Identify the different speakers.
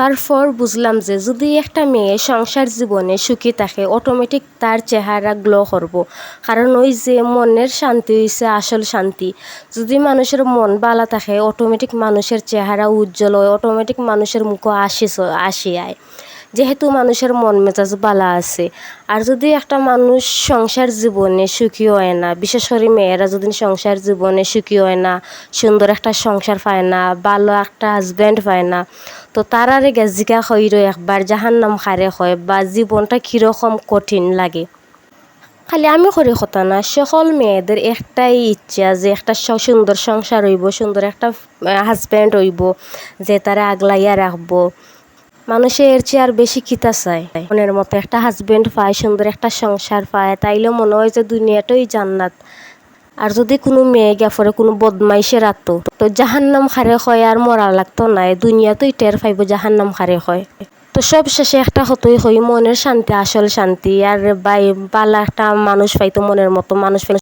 Speaker 1: তারপর বুঝলাম যে যদি একটা মেয়ে সংসার জীবনে সুখী থাকে অটোমেটিক তার চেহারা গ্লো করব। কারণ ওই যে মনের শান্তি হইছে আসল শান্তি। যদি মানুষের মন ভালো থাকে অটোমেটিক মানুষের চেহারা উজ্জ্বল হয়, অটোমেটিক মানুষের মুখ আসি আয়, যেহেতু মানুষের মন মেজাজ ভালো আছে। আর যদি একটা মানুষ সংসার জীবনে সুখী হয় না, বিশেষ করে মেয়েরা যদি সংসার জীবনে সুখী হয় না, সুন্দর একটা সংসার পায় না, ভালো একটা হাজব্যান্ড পায় না, তো তারারে গেজিকা হইর একবার জাহান্নাম খারে হয় বা জীবনটা কীরকম কঠিন লাগে। খালি আমি করি কথা না, সকল মেয়েদের একটাই ইচ্ছা যে একটা সুন্দর সংসার হইব, সুন্দর একটা হাজব্যান্ড হইব যে তারা আগলাইয়া রাখবো। মানুষে এর চেয়ে আর বেশি কিতা চায়? মনের মতো একটা হাজব্যান্ড পায়, সুন্দর একটা সংসার পায়, তাইলে মনে হয় যে দুনিয়াটাই জান্নাত। আর যদি কোনো মেয়ে গেফরে কোনো বদমাইশের আতো তো জাহান্নাম খারে হয় আর মরা লাগতো নাই, দুনিয়াতেই টের পাইব জাহান্নাম খারে হয়। তো সব শেষে একটা হতই হই মনের শান্তি আসল শান্তি। আর বালা একটা মানুষ পাইতো মনের মতো মানুষ